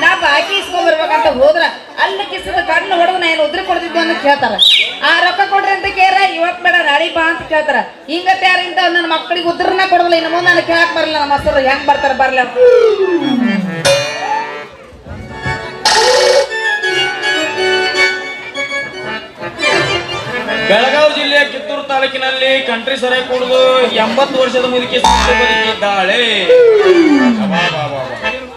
ನಾ ಬಾಕಿ ಇಸ್ಕೊಂಡ್ಬರ್ಬೇಕಂತ ಹೋದ್ರ ಅಲ್ಲಿ ಕಿಸದ ಕಣ್ಣು ಹೊಡೆದು ನಾ ಏನು ಉದ್ರಿ ಕೊಡ್ತಿದ್ವಿ ಅಂತ ಕೇಳ್ತಾರ. ಆ ರೊಕ್ಕ ಕೊಡ್ರಿ ಅಂತ ಕೇಳ ಇವತ್ ಬೇಡ ನಾಳೆ ಬಾ ಅಂತ ಕೇಳ್ತಾರ. ಹಿಂಗತ್ತೆ ಯಾರಿಂದ ನನ್ನ ಮಕ್ಕಳಿಗೆ ಉದ್ರನ ಕೊಡೋದಿಲ್ಲ. ಇನ್ನು ಮುಂದೆ ನನಗೆ ಕೇಳಕ್ ಬರಲ್ಲ. ನಮ್ಮ ಹಸರು ಹೆಂಗ್ ಬರ್ತಾರ ಬರ್ಲಿ ಅಂತ. ಬೆಳಗಾವಿ ಜಿಲ್ಲೆಯ ಕಿತ್ತೂರು ತಾಲೂಕಿನಲ್ಲಿ ಕಂಟ್ರಿ ಸೊರೆ ಕುಡಿದು 80 ವರ್ಷದ ಮುದುಕಿ ಸತ್ತು ಬದುಕಿದ್ದಾಳೆ.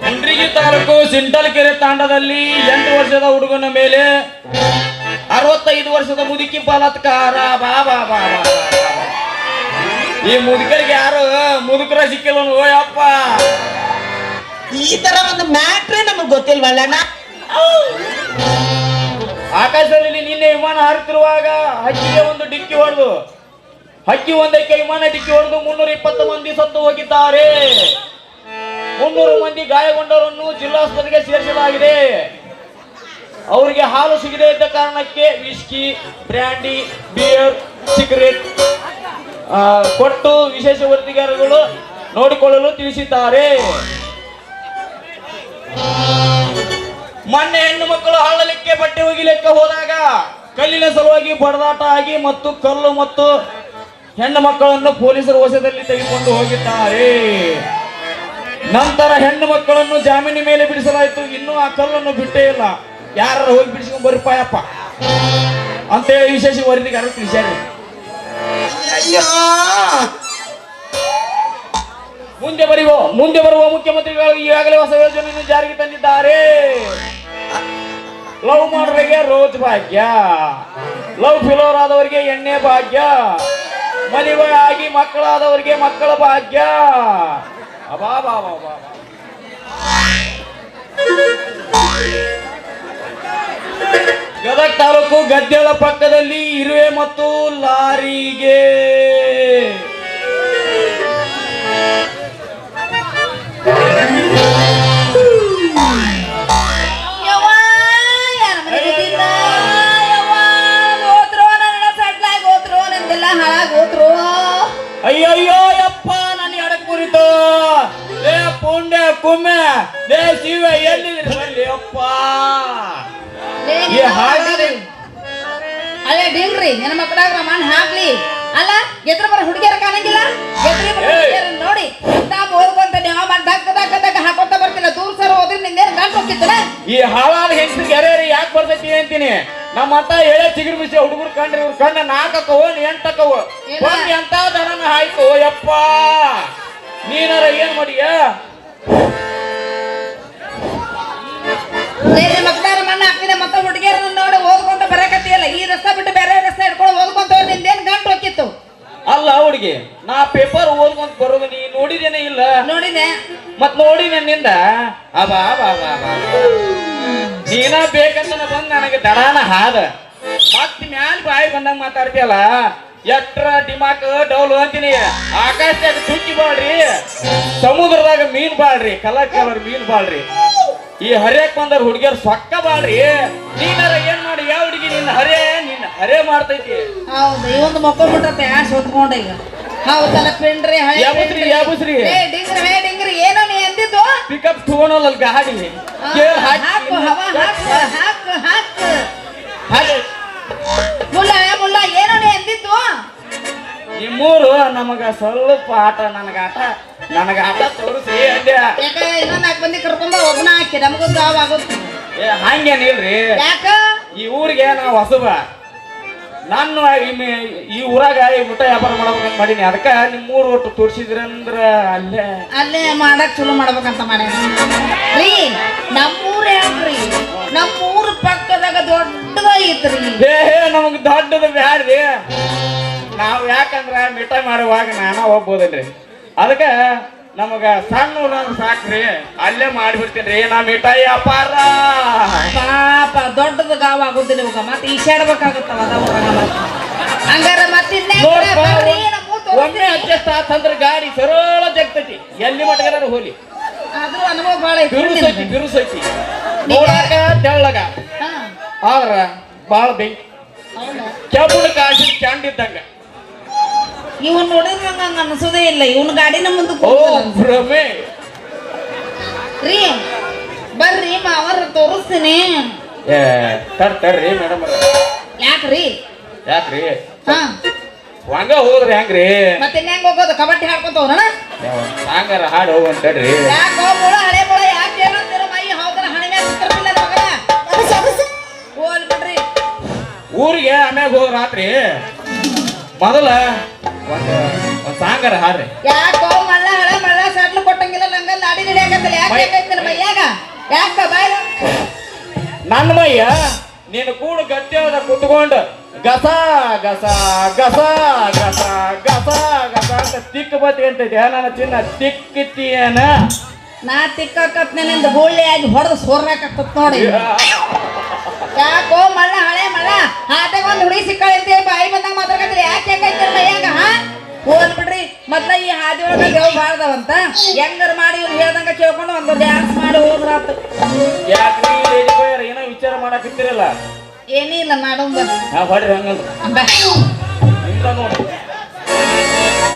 ಕುಂಡ್ರಿಗಿ ತಾಲೂಕು ಸಿಂಟಲ್ಕೆರೆ ತಾಂಡದಲ್ಲಿ 8 ವರ್ಷದ ಹುಡುಗನ ಮೇಲೆ 65 ವರ್ಷದ ಮುದುಕಿ ಬಲಾತ್ಕಾರ. ಬಾ ಈ ಮುದುಕರಿಗೆ ಯಾರು ಮುದುಕರ ಸಿಕ್ಕಿಲ್ಲ ಓಯಪ್ಪ. ಈ ತರ ಒಂದು ಮ್ಯಾಟ್ರೇ ನಮಗ್ ಗೊತ್ತಿಲ್ವಲ್ಲ. ಆಕಾಶದಲ್ಲಿ ನಿನ್ನೆ ವಿಮಾನ ಹಾರುತ್ತಿರುವಾಗ ಹಕ್ಕಿಗೆ ಒಂದು ಡಿಕ್ಕಿ ಹೊಡೆದು ಹಕ್ಕಿ ಒಂದಕ್ಕೆ ವಿಮಾನ ಡಿಕ್ಕಿ ಹೊಡೆದು 320 ಮಂದಿ ಸತ್ತು ಹೋಗಿದ್ದಾರೆ. 300 ಮಂದಿ ಗಾಯಗೊಂಡವರನ್ನು ಜಿಲ್ಲಾಸ್ಪತ್ರೆಗೆ ಸೇರಿಸಲಾಗಿದೆ. ಅವರಿಗೆ ಹಾಲು ಸಿಗದೇ ಇದ್ದ ಕಾರಣಕ್ಕೆ ವಿಸ್ಕಿ, ಬ್ರ್ಯಾಂಡಿ, ಬಿಯರ್, ಸಿಗರೇಟ್ ಕೊಟ್ಟು ವಿಶೇಷ ವರದಿಗಾರಗಳು ನೋಡಿಕೊಳ್ಳಲು ತಿಳಿಸಿದ್ದಾರೆ. ಮೊನ್ನೆ ಹೆಣ್ಣು ಮಕ್ಕಳು ಹಳ್ಳಲಿಕ್ಕೆ ಬಟ್ಟೆ ಒಗಿಲಿಕ್ಕೆ ಹೋದಾಗ ಕಲ್ಲಿನ ಸಲುವಾಗಿ ಬಡದಾಟ ಆಗಿ ಮತ್ತು ಕಲ್ಲು ಮತ್ತು ಹೆಣ್ಣು ಮಕ್ಕಳನ್ನು ಪೊಲೀಸರ ವಶದಲ್ಲಿ ತೆಗೆದುಕೊಂಡು ಹೋಗಿದ್ದಾರೆ. ನಂತರ ಹೆಣ್ಣು ಮಕ್ಕಳನ್ನು ಜಾಮೀನು ಮೇಲೆ ಬಿಡಿಸಲಾಯಿತು. ಇನ್ನೂ ಆ ಕಲ್ಲನ್ನು ಬಿಟ್ಟೇ ಇಲ್ಲ. ಯಾರು ಹೋಗಿ ಬಿಡಿಸ್ಕೊಂಡ್ ಬರ್ಪಾಯಪ್ಪ ಅಂತೇಳಿ ವಿಶೇಷ ವರದಿಗಾರರು ತಿಳಿಸ್ಯಾರ. ಮುಂದೆ ಬರುವ ಮುಖ್ಯಮಂತ್ರಿಗಳು ಈಗಾಗಲೇ ಹೊಸ ಯೋಜನೆಯನ್ನು ಜಾರಿಗೆ ತಂದಿದ್ದಾರೆ. ಲವ್ ಮಾಡೋರಿಗೆ ರೋಜ್ ಭಾಗ್ಯ, ಲವ್ ಫಿಲೋರ್ ಆದವರಿಗೆ ಎಣ್ಣೆ ಭಾಗ್ಯ, ಮದುವೆ ಆಗಿ ಮಕ್ಕಳಾದವರಿಗೆ ಮಕ್ಕಳ ಭಾಗ್ಯ. ಗದಗ ತಾಲೂಕು ಗದ್ದೆಳ ಪಕ್ಕದಲ್ಲಿ ಇರುವೆ ಮತ್ತು ಲಾರಿಗೆ ಅಯ್ಯಯ್ಯೋ ಯಪ್ಪ ನನ್ನ ಎಡಕ್ ಕುರಿತು ಏ ಪುಂಡೆ ಕುಮ್ಮೆ ದೇ ಶಿವ ಎಲ್ಲಿದ್ರಿ ಅಪ್ಪ. ಅಲ್ಲೇ ಡಿಲ್ರಿ ನನ್ನ ಮಕ್ಕಳಾಗ ಮಣ್ಣು ಹಾಕ್ಲಿ. ಅಲ್ಲ ಗೆದ್ರ ಬರ ಹುಡುಗಿಯರ ಕಾಣಂಗಿಲ್ಲ. ನೋಡಿ ಓದ್ಕೊಂತ ದಕ್ಕ ಹಾಕೊಂತ ಬರ್ತಿಲ್ಲ. ದೂರ ಸರ್ ಹೋದ್ರಿ ನಿಂದೇನು ಗಂಟು ಹೋಗಿತ್ತಲ್ಲ. ಈ ಹಾಳಾದ ಹೆಂಗಸ್ರಿಗೆ ಯಾರ್ಯಾರು ಯಾಕೆ ಬರ್ತೈತಿ ಅಂತೀನಿ. ನಮ್ಮ ಅತ್ತ ಹೇಳ ಚಿಗುರು ಬಿಸಿ ಹುಡುಗರು ಕಂಡ್ರಿ ಇವ್ರ ಕಣ್ಣ 4 8 ಎಂತ ದನನ ಆಯ್ತು ಯಪ್ಪ. ನೀನಾರ ಏನ್ ಮಾಡಿಯ ಮಕ್ಕಳ ಮಣ್ಣು ಹಾಕ್ತಿದೆ. ಮತ್ತೆ ಹುಡುಗಿಯರ ನೋಡಿ ಓದ್ಕೊಂತ ಬರಕತ್ತಿಯಲ್ಲ. ಈ ರಸ್ತೆ ಬಿಟ್ಟು ಬೇರೆ ರಸ್ತೆ ಹಿಡ್ಕೊಂಡು ಓದ್ಕೊಂತ ನಿಂದೇನು ಗಂಟು ಹೋಗಿತ್ತು. ಅಲ್ಲ ಹುಡುಗಿ, ನಾ ಪೇಪರ್ ಓದ್ಕೊಂತ ಬರೋದು ನೀ ನೋಡಿದೇನೆ ಇಲ್ಲ? ನೋಡಿದೆ. ಮತ್ ನೋಡಿದೆ ನಿಂದ ಅಬಾ ನೀನ ಬೇಕಂತ ಬಂದ್ ನನಗೆ ದಡಾನ ಹಾದ. ಮತ್ ಮ್ಯಾಲ ಬಾಯಿ ಬಂದಂಗ ಮಾತಾಡ್ತಿಯಲ್ಲ. ಎಟ್ರ ಡಿಮಾಕ್ ಡೌಲ್ ಅಂತೀನಿ. ಆಕಾಶದಾಗ ಚುಕ್ಕಿ ಬಾಳ್ರಿ, ಸಮುದ್ರದಾಗ ಮೀನ್ ಬಾಳ್ರಿ, ಕಲರ್ ಮೀನ್ ಬಾಳ್ರಿ. ಈ ಹರಿಯಕ್ ಬಂದವ್ರ ಹುಡುಗಿಯರ್ ಸೊಕ್ಕ ಬಾಳ್ರಿ. ನೀನಾರ ಏನ್ ಮಾಡಿ ಯಾವ ಹುಡುಗಿ ನಿನ್ನ ಹರೇ ಮಾಡ್ತೈತಿ. ಹೌದು, ಇವೊಂದು ಮಕ್ಕೊಂಡ್ಬಿಟ್ಟೆ ಆಶ್ ಹೊತ್ಕೊಂಡ ಈಗ. ಹೌದಲ್ಲ ಪಿಂಡ್ರಿ ಯಾಬುಸ್ರಿ ಡಿಂಗ್ರಿ ಏನೋ ನೀ ಎಂದಿದ್ದು ಪಿಕಪ್ ತಗೊಂಡಲ್ಲ ಗಾಡಿ ಮುಲ್ಲ ಏನೋ ನೀ ಎಂದಿದ್ದು. ನಿಮ್ಮೂರು ನಮಗ ಸ್ವಲ್ಪ ಆಟ ನನಗ ಆಟ ತೋರಿಸಿ ಅಂದೆ. ಯಾಕೆ ಇನ್ನೊಂದು 4 ಮಂದಿ ಕರ್ಕೊಂಡ ಒಬ್ಬನ ಹಾಕಿ ನಮಗೊಂದು ಗಾವ್ ಆಗುತ್ತೆ. ಹಂಗೇನಿಲ್ರಿ, ಯಾಕ ಈ ಊರಿಗೆ ನಾವು ಹೊಸಬ. ನಾನು ಈ ಊರಾಗ ಈ ಊಟ ವ್ಯಾಪಾರ ಮಾಡ್ಬೇಕಂತ ಮಾಡೀನಿ. ಅದಕ್ಕ ನಿಮ್ಮೂರು ಒಟ್ಟು ತೋರಿಸಿದ್ರಂದ್ರ ಅಲ್ಲೇ ಮಾಡಕ್ ಚಲೋ ಮಾಡ್ಬೇಕಂತ ಮಾಡಿ. ರೀ ನಮ್ಮೂರ ಹೇಳ್ರಿ, ನಮ್ಮೂರ ಪಕ್ಕದಾಗ ದೊಡ್ಡದೈತ್ರಿ. ನಮಗ್ ದೊಡ್ಡದ ಬ್ಯಾಡ್ರಿ. ನಾವ್ ಯಾಕಂದ್ರ ಮಿಠಾಯಿ ಮಾಡುವಾಗ ನಾನ ಹೋಗ್ಬೋದಲ್ರಿ. ಅದಕ್ಕ ನಮಗ ಸಣ್ಣ ಊರಾಗ ಸಾಕ್ರಿ, ಅಲ್ಲೇ ಮಾಡ್ಬಿಡ್ತೀನಿ. ನಾ ಮಿಠಾಯಿ ವ್ಯಾಪಾರ ಪಾಪ ದೊಡ್ಡದ ಗಾವ್ ಆಗುದಿಲ್ಲ ಇವಾಗ. ಮತ್ತೆ ಈಶಾಡ್ಬೇಕಾಗುತ್ತವ ಹಂಗಾರ ಮತ್ತೆ ಒಮ್ಮೆ ಅಡ್ಜಸ್ಟ್ ಆತಂದ್ರ ಗಾಡಿ ಸರಳ ಜಗ್ತೈತಿ. ಎಲ್ಲಿ ಮಟಗಾರ ಹೋಲಿ ಆದ್ರೂ ಅನುಭವ ಬಾಳ ಬಿರುಸೈತಿ ನೋಡಾಕ ತೆಳ್ಳಗ, ಆದ್ರ ಬಾಳ ಬೆಂಕಿ ಕೆಂಪುನ ಕಾಶಿ ಕ್ಯಾಂಡಿದ್ದಂಗ. ಇವನ್ ನೋಡಿದ್ರೆ ನಂಗೆ ಅನ್ಸೋದೇ ಇಲ್ಲ. ಇವನ್ ಗಾಡಿನ ಮುಂದಕ್ಕೆ ಭ್ರಮೆ ರೀ ಬರ್ರಿ ತೋರಿಸ್ತೀನಿ. ಏ ತರ್ರಿ ಮೇಡಮ್ ಯಾಕ್ರಿ? ಯಾಕ್ರಿ ಹಾ ಹಂಗ ಹೋದ್ರಿ ಹೆಂಗ್ರಿ? ಮತ್ತೆ ಹೆಂಗ್ ಹೋಗೋದು? ಕಬಡ್ಡಿ ಹಾಡ್ಕೊಂತ ಹೋಗೋಣ. ಹಂಗಾರ ಹಾಡು ಹೋಗಂತ ತಡ್ರಿ. ಯಾಕೋ ಮುಳ ಹಳೆ ಮುಳ ಯಾಕೆ ಏನಂತೀರ ಮೈ ಹೌದರ ಹಣೆ ಮ್ಯಾಗ ಕುತ್ತಿರ್ಲಿಲ್ಲ ಮಗನ. ಹೋಲ್ ಬಿಡ್ರಿ. ಊರಿಗೆ ಆಮ್ಯಾಗ ಹೋದ್ರ ರಾತ್ರಿ ಮೊದಲ ಒಂದ್ ಸಾಂಗಾರ ಹಾಡ್ರಿ. ಯಾಕೋ ಮಳ್ಳ ಹಳೆ ಮಳ್ಳ ಸಡ್ಲು ಕೊಟ್ಟಂಗಿಲ್ಲ ನಂಗ ಲಾಡಿ ನಡಿ ಆಗತ್ತಲ್ಲ. ಯಾಕೆ ಬೇಕೈತಿಲ್ಲ ಮೈಯಾಗ? ಯಾಕ ಬಾಯ್ಲ ನನ್ನ ಮಯ್ಯ ನೀನು ಕೂಡು ಗಟ್ಟಿಯಾದ ಕುತ್ಕೊಂಡು ಗಸ ಗಸ ಗಸ ಗಸ ಗಸ ಗಸ ಅಂತ ತಿಕ್ಕ ಬತ್ತಿ ಅಂತೈತಿ. ನನ್ನ ಚಿನ್ನ ತಿಕ್ಕಿತೀಯನ ನಾ ತಿಕ್ಕಕತ್ನಿಂದ ಗುಳ್ಳಿಯಾಗಿ ಹೊಡೆದು ಸೋರ್ರಾಕತ್ತ ನೋಡಿ. ಯಾಕೋ ಮಳ್ಳ ಹಳೆ ಮಳ್ಳ ಹಾಟೆಗೆ ಒಂದು ಹುಡುಗಿ ಸಿಕ್ಕಾಳಿ ಅಂತೇಳಿ ಬಾಯಿ ಬಂದಾಗ ಮಾತಾಡ್ಕತ್ತಿಲ್ಲ. ಯಾಕೆ ಯಾಕೈತಿಲ್ಲ ಮೈಯಾಗ? ಹಾ ಹೋಲ್ ಬಿಡ್ರಿ. ಮೊದ್ಲ ಈ ಹಾದಿ ಒಳಗ ದೇವ್ ಬಾಳ್ದವಂತ ಹೆಂಗಾರ ಮಾಡಿ ಇವ್ರು ಹೇಳ್ದಂಗ ಕೇಳ್ಕೊಂಡು ಒಂದು ಡ್ಯಾನ್ಸ್ ಮಾಡಿ ಹೋದ್ರಾತು. ಯಾಕ್ರಿ ಏನೋ ವಿಚಾರ ಮಾಡಾಕತ್ತೀರಲ್ಲ? ಏನಿಲ್ಲ ಮಾಡೋದು ಹಾ ಹೊಡ್ರಿ ಹಂಗಂದ್ರ ಬಾ. ನಿಮ್ದ ನೋಡಿ